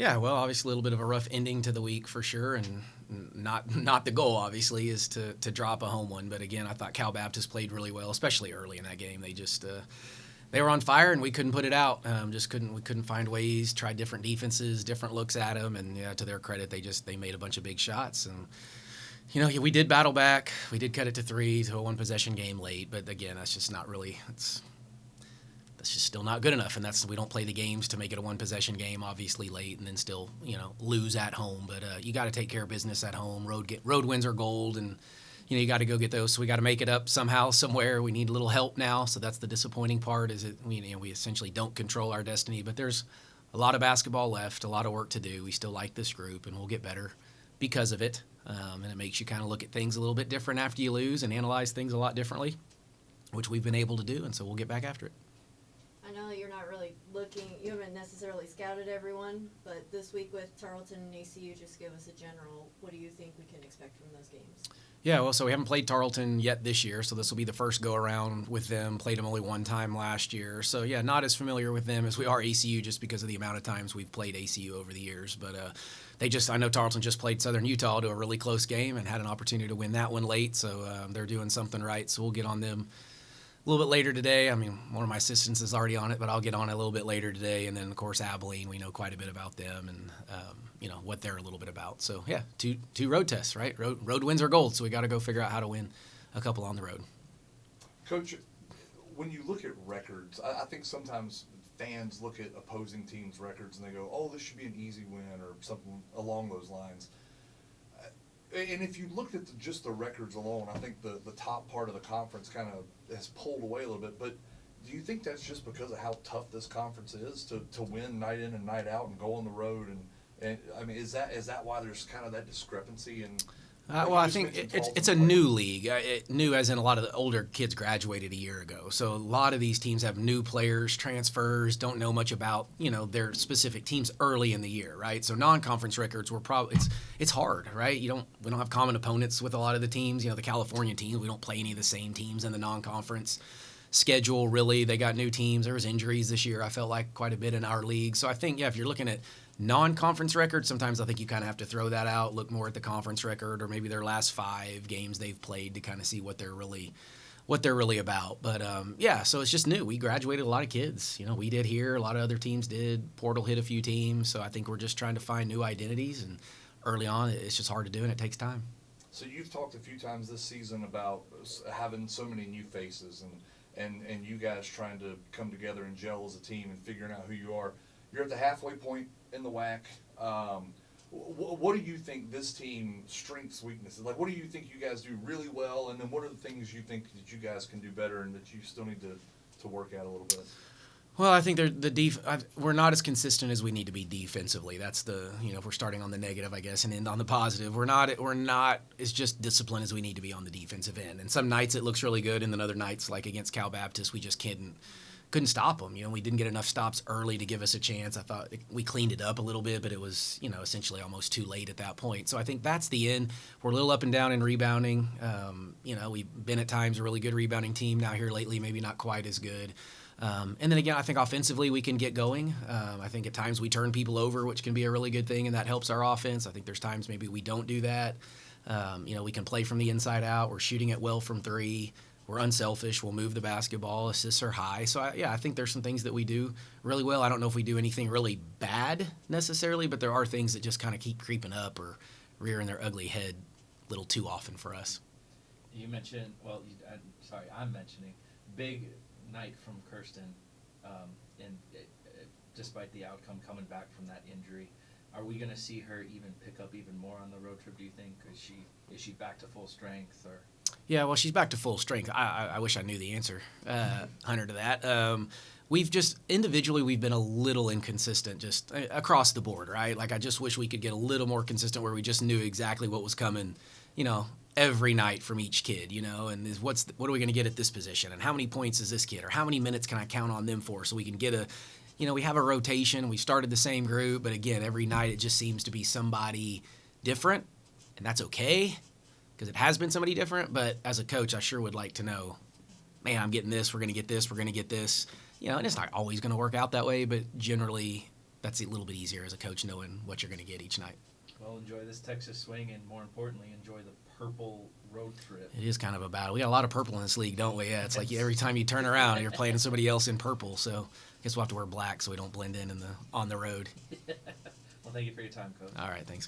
Yeah, well, obviously a little bit of a rough ending to the week for sure, and not the goal, obviously, is to drop a home one. But again, I thought Cal Baptist played really well, especially early in that game. They just they were on fire, and we couldn't put it out. We couldn't find ways. Tried different defenses, different looks at them, and yeah, to their credit, they made a bunch of big shots. And we did battle back. We did cut it to 3 to a 1-possession game late, but again, that's just not really. That's just still not good enough, and we don't play the games to make it a 1-possession game, obviously late, and then still lose at home. But you got to take care of business at home. Road wins are gold, and you got to go get those. So we got to make it up somehow, somewhere. We need a little help now. So that's the disappointing part. Is it we essentially don't control our destiny, but there's a lot of basketball left, a lot of work to do. We still like this group, and we'll get better because of it. And it makes you kind of look at things a little bit different after you lose and analyze things a lot differently, which we've been able to do, and so we'll get back after it. I know you're not really you haven't necessarily scouted everyone, but this week with Tarleton and ACU, just give us a general, what do you think we can expect from those games? Yeah, well, so we haven't played Tarleton yet this year, so this will be the first go-around with them. Played them only one time last year. So, yeah, not as familiar with them as we are ACU just because of the amount of times we've played ACU over the years. But I know Tarleton just played Southern Utah to a really close game and had an opportunity to win that one late, so they're doing something right. So we'll get on them a little bit later today. I mean, one of my assistants is already on it, but I'll get on it a little bit later today. And then, of course, Abilene, we know quite a bit about them and, what they're a little bit about. So, yeah, two road tests, right? Road wins are gold, so we got to go figure out how to win a couple on the road. Coach, when you look at records, I think sometimes fans look at opposing teams' records and they go, oh, this should be an easy win or something along those lines. And if you looked at just the records alone, I think the top part of the conference kind of has pulled away a little bit. But do you think that's just because of how tough this conference is to win night in and night out and go on the road? And I mean, is that why there's kind of that discrepancy? And well, I think it's a new league. New as in a lot of the older kids graduated a year ago. So a lot of these teams have new players, transfers, don't know much about their specific teams early in the year, right? So non-conference records were probably it's hard, right? We don't have common opponents with a lot of the teams. The California teams, we don't play any of the same teams in the non-conference schedule. Really, they got new teams. There was injuries this year. I felt like quite a bit in our league. So I think if you're looking at non-conference records, sometimes I think you kind of have to throw that out, look more at the conference record or maybe their last 5 games they've played to kind of see what they're really about. But so it's just new. We graduated a lot of kids. We did here. A lot of other teams did. Portal hit a few teams. So I think we're just trying to find new identities. And early on, it's just hard to do, and it takes time. So you've talked a few times this season about having so many new faces and you guys trying to come together and gel as a team and figuring out who you are. You're at the halfway point in the WAC. What do you think this team's strengths, weaknesses? Like, what do you think you guys do really well, and then what are the things you think that you guys can do better and that you still need to work at a little bit? Well, I think we're not as consistent as we need to be defensively. That's if we're starting on the negative, I guess, and end on the positive. We're not as just disciplined as we need to be on the defensive end. And some nights it looks really good, and then other nights, like against Cal Baptist, we just couldn't stop them. We didn't get enough stops early to give us a chance. I thought we cleaned it up a little bit, but it was, essentially almost too late at that point. So I think that's the end. We're a little up and down in rebounding. We've been at times a really good rebounding team. Now here lately, maybe not quite as good. And then again, I think offensively we can get going. I think at times we turn people over, which can be a really good thing, and that helps our offense. I think there's times maybe we don't do that. We can play from the inside out. We're shooting it well from 3. We're unselfish. We'll move the basketball. Assists are high. So, I think there's some things that we do really well. I don't know if we do anything really bad necessarily, but there are things that just kind of keep creeping up or rearing their ugly head a little too often for us. You mentioned, I'm mentioning, big night from Kirsten, and despite the outcome coming back from that injury. Are we going to see her even pick up even more on the road trip, do you think? Is she back to full strength? Or? Yeah, well, she's back to full strength. I wish I knew the answer, Hunter, to that. We've just, individually, we've been a little inconsistent just across the board, right? Like, I just wish we could get a little more consistent where we just knew exactly what was coming, every night from each kid, and what are we going to get at this position? And how many points is this kid? Or how many minutes can I count on them for so we can get we have a rotation. We started the same group, but again, every night it just seems to be somebody different, and that's okay because it has been somebody different. But as a coach, I sure would like to know, man, I'm getting this, we're going to get this, we're going to get this. And it's not always going to work out that way, but generally that's a little bit easier as a coach knowing what you're going to get each night. Well, enjoy this Texas swing, and more importantly, enjoy the purple road trip. It is kind of a battle. We got a lot of purple in this league, don't we? Yeah, it's like every time you turn around, you're playing somebody else in purple. So I guess we'll have to wear black so we don't blend in on the road. Well, thank you for your time, Coach. All right, thanks.